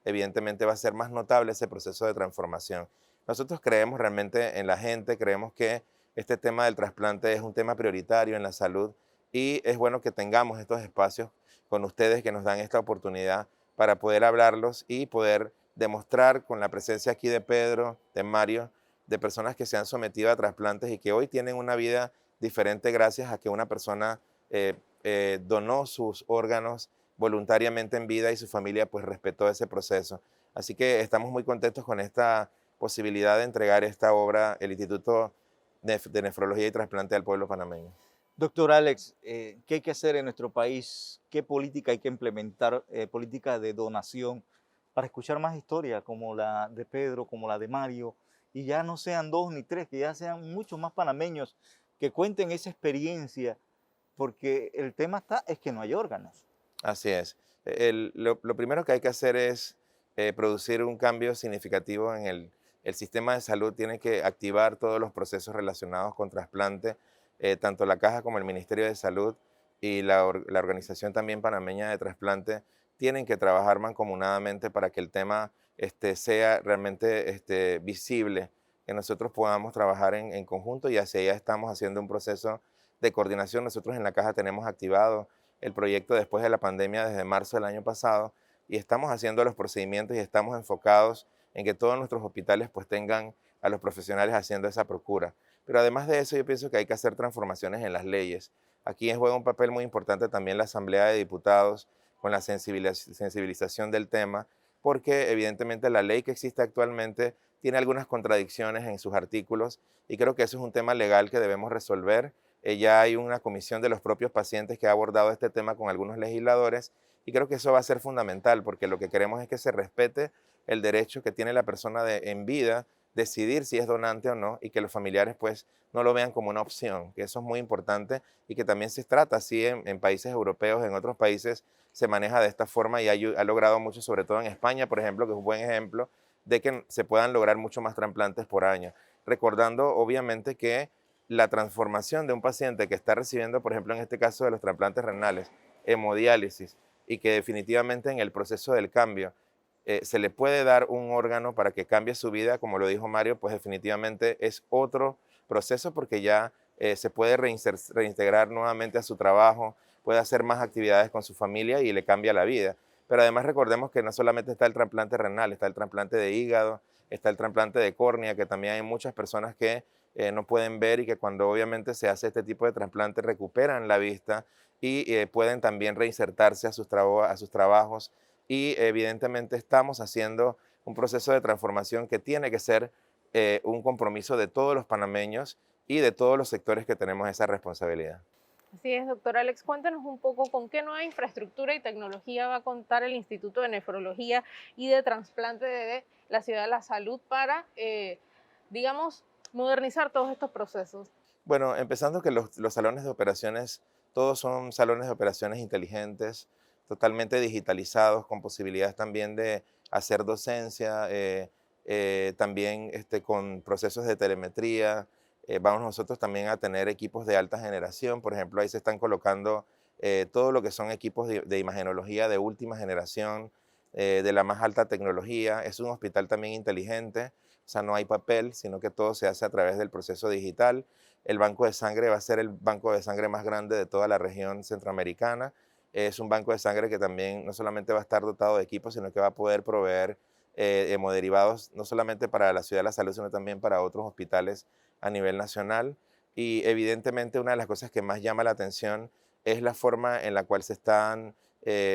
evidentemente va a ser más notable ese proceso de transformación. Nosotros creemos realmente en la gente, creemos que este tema del trasplante es un tema prioritario en la salud, y es bueno que tengamos estos espacios con ustedes que nos dan esta oportunidad para poder hablarlos y poder demostrar con la presencia aquí de Pedro, de Mario, de personas que se han sometido a trasplantes y que hoy tienen una vida diferente gracias a que una persona donó sus órganos voluntariamente en vida y su familia pues respetó ese proceso. Así que estamos muy contentos con esta posibilidad de entregar esta obra, el Instituto de Nefrología y Trasplante al pueblo panameño. Doctor Alex, ¿qué hay que hacer en nuestro país? ¿Qué política hay que implementar, política de donación, para escuchar más historias como la de Pedro, como la de Mario, y ya no sean 2 ni 3, que ya sean muchos más panameños que cuenten esa experiencia, porque el tema es que no hay órganos? Así es. Lo primero que hay que hacer es producir un cambio significativo en el sistema de salud. Tiene que activar todos los procesos relacionados con trasplante, tanto la Caja como el Ministerio de Salud y la organización también panameña de trasplante tienen que trabajar mancomunadamente para que el tema sea realmente visible, que nosotros podamos trabajar en conjunto, y hacia allá estamos haciendo un proceso de coordinación. Nosotros en la Caja tenemos activado el proyecto después de la pandemia desde marzo del año pasado, y estamos haciendo los procedimientos y estamos enfocados en que todos nuestros hospitales pues tengan a los profesionales haciendo esa procura. Pero además de eso, yo pienso que hay que hacer transformaciones en las leyes. Aquí juega un papel muy importante también la Asamblea de Diputados con la sensibilización del tema, porque evidentemente la ley que existe actualmente tiene algunas contradicciones en sus artículos y creo que eso es un tema legal que debemos resolver. Ya hay una comisión de los propios pacientes que ha abordado este tema con algunos legisladores y creo que eso va a ser fundamental porque lo que queremos es que se respete el derecho que tiene la persona en vida decidir si es donante o no y que los familiares pues no lo vean como una opción, que eso es muy importante y que también se trata así en países europeos, en otros países se maneja de esta forma y ha logrado mucho, sobre todo en España, por ejemplo, que es un buen ejemplo de que se puedan lograr mucho más trasplantes por año. Recordando obviamente que la transformación de un paciente que está recibiendo, por ejemplo, en este caso de los trasplantes renales, hemodiálisis, y que definitivamente en el proceso del cambio se le puede dar un órgano para que cambie su vida, como lo dijo Mario, pues definitivamente es otro proceso porque ya se puede reintegrar nuevamente a su trabajo, puede hacer más actividades con su familia y le cambia la vida. Pero además recordemos que no solamente está el trasplante renal, está el trasplante de hígado, está el trasplante de córnea, que también hay muchas personas que no pueden ver y que cuando obviamente se hace este tipo de trasplante recuperan la vista y pueden también reinsertarse a sus trabajos y evidentemente estamos haciendo un proceso de transformación que tiene que ser un compromiso de todos los panameños y de todos los sectores que tenemos esa responsabilidad. Así es, doctor Alex, cuéntanos un poco con qué nueva infraestructura y tecnología va a contar el Instituto de Nefrología y de Trasplante de la Ciudad de la Salud para, digamos, modernizar todos estos procesos. Bueno, empezando que los salones de operaciones, todos son salones de operaciones inteligentes, totalmente digitalizados, con posibilidades también de hacer docencia, también con procesos de telemetría. Vamos nosotros también a tener equipos de alta generación, por ejemplo, ahí se están colocando todo lo que son equipos de imagenología de última generación, de la más alta tecnología. Es un hospital también inteligente, o sea, no hay papel, sino que todo se hace a través del proceso digital. El banco de sangre va a ser el banco de sangre más grande de toda la región centroamericana. Es un banco de sangre que también no solamente va a estar dotado de equipos, sino que va a poder proveer hemoderivados no solamente para la Ciudad de la Salud, sino también para otros hospitales a nivel nacional. Y evidentemente una de las cosas que más llama la atención es la forma en la cual se están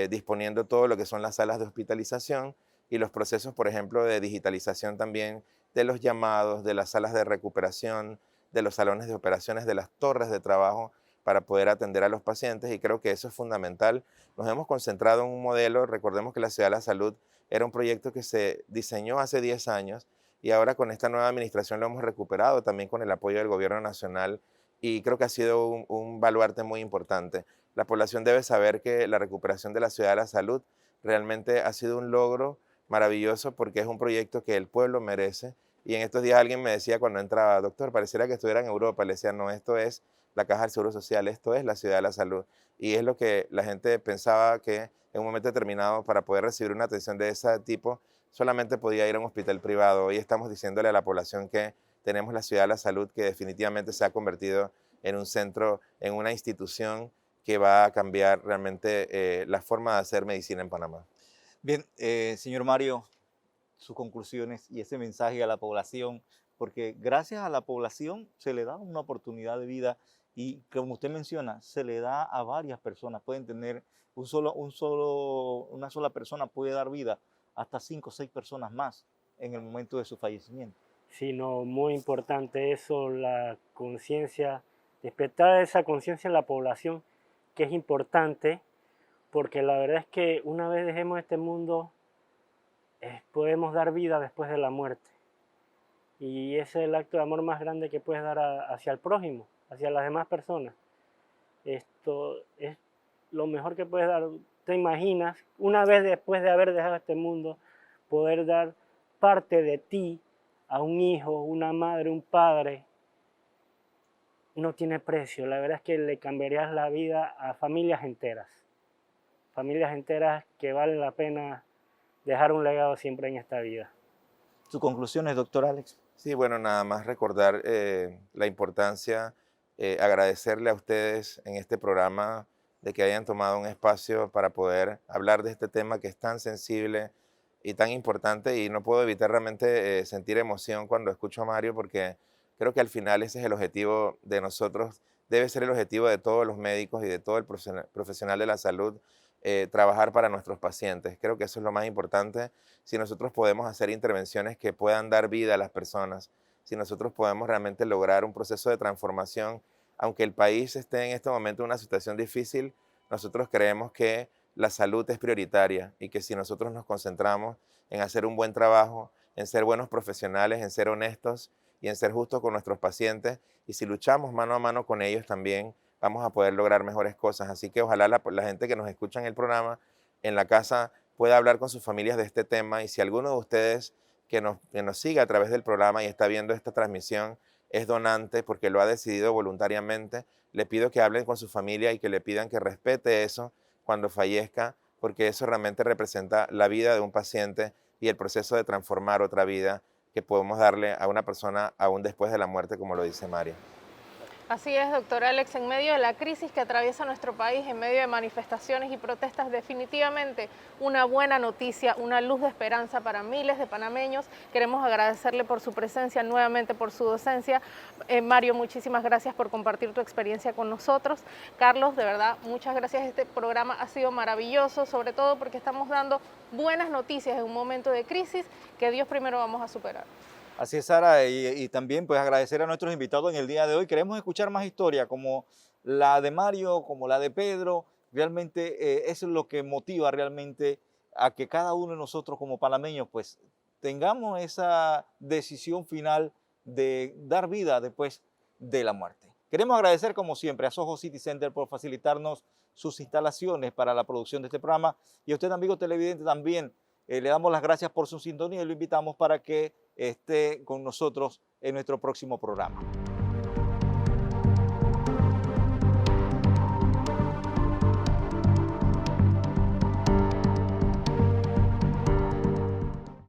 disponiendo todo lo que son las salas de hospitalización y los procesos, por ejemplo, de digitalización también de los llamados, de las salas de recuperación, de los salones de operaciones, de las torres de trabajo para poder atender a los pacientes y creo que eso es fundamental. Nos hemos concentrado en un modelo, recordemos que la Ciudad de la Salud era un proyecto que se diseñó hace 10 años y ahora con esta nueva administración lo hemos recuperado también con el apoyo del gobierno nacional y creo que ha sido un baluarte muy importante. La población debe saber que la recuperación de la Ciudad de la Salud realmente ha sido un logro maravilloso porque es un proyecto que el pueblo merece. Y en estos días alguien me decía cuando entraba, doctor, pareciera que estuviera en Europa. Le decía, no, esto es la Caja del Seguro Social, esto es la Ciudad de la Salud. Y es lo que la gente pensaba que en un momento determinado para poder recibir una atención de ese tipo solamente podía ir a un hospital privado. Hoy estamos diciéndole a la población que tenemos la Ciudad de la Salud que definitivamente se ha convertido en un centro, en una institución que va a cambiar realmente la forma de hacer medicina en Panamá. Bien, señor Mario, sus conclusiones y ese mensaje a la población, porque gracias a la población se le da una oportunidad de vida y como usted menciona, se le da a varias personas, pueden tener una sola persona puede dar vida hasta 5 o 6 personas más en el momento de su fallecimiento. Sino muy importante eso, la conciencia, despertar esa conciencia en la población, que es importante, porque la verdad es que una vez dejemos este mundo, podemos dar vida después de la muerte. Y ese es el acto de amor más grande que puedes dar hacia el prójimo, hacia las demás personas. Esto es lo mejor que puedes dar. ¿Te imaginas, una vez después de haber dejado este mundo, poder dar parte de ti a un hijo, una madre, un padre? No tiene precio. La verdad es que le cambiarías la vida a familias enteras que valen la pena dejar un legado siempre en esta vida. ¿Sus conclusiones, doctor Alex? Sí, bueno, nada más recordar la importancia, agradecerle a ustedes en este programa de que hayan tomado un espacio para poder hablar de este tema que es tan sensible y tan importante y no puedo evitar realmente sentir emoción cuando escucho a Mario porque Creo que al final ese es el objetivo de nosotros, debe ser el objetivo de todos los médicos y de todo el profesional de la salud, trabajar para nuestros pacientes. Creo que eso es lo más importante. Si nosotros podemos hacer intervenciones que puedan dar vida a las personas, si nosotros podemos realmente lograr un proceso de transformación, aunque el país esté en este momento en una situación difícil, nosotros creemos que la salud es prioritaria y que si nosotros nos concentramos en hacer un buen trabajo, en ser buenos profesionales, en ser honestos y en ser justos con nuestros pacientes, y si luchamos mano a mano con ellos también, vamos a poder lograr mejores cosas. Así que ojalá la gente que nos escucha en el programa, en la casa, pueda hablar con sus familias de este tema, y si alguno de ustedes que nos sigue a través del programa y está viendo esta transmisión es donante porque lo ha decidido voluntariamente, le pido que hablen con su familia y que le pidan que respete eso cuando fallezca, porque eso realmente representa la vida de un paciente y el proceso de transformar otra vida que podemos darle a una persona aún después de la muerte, como lo dice María. Así es, doctor Alex, en medio de la crisis que atraviesa nuestro país, en medio de manifestaciones y protestas, definitivamente una buena noticia, una luz de esperanza para miles de panameños. Queremos agradecerle por su presencia, nuevamente por su docencia. Mario, muchísimas gracias por compartir tu experiencia con nosotros. Carlos, de verdad, muchas gracias. Este programa ha sido maravilloso, sobre todo porque estamos dando buenas noticias en un momento de crisis que Dios primero vamos a superar. Así es, Sara, y también pues agradecer a nuestros invitados en el día de hoy. Queremos escuchar más historias como la de Mario, como la de Pedro. Realmente eso es lo que motiva realmente a que cada uno de nosotros como panameños pues tengamos esa decisión final de dar vida después de la muerte. Queremos agradecer como siempre a Soho City Center por facilitarnos sus instalaciones para la producción de este programa, y a usted, amigo televidente, también le damos las gracias por su sintonía y lo invitamos para que esté con nosotros en nuestro próximo programa.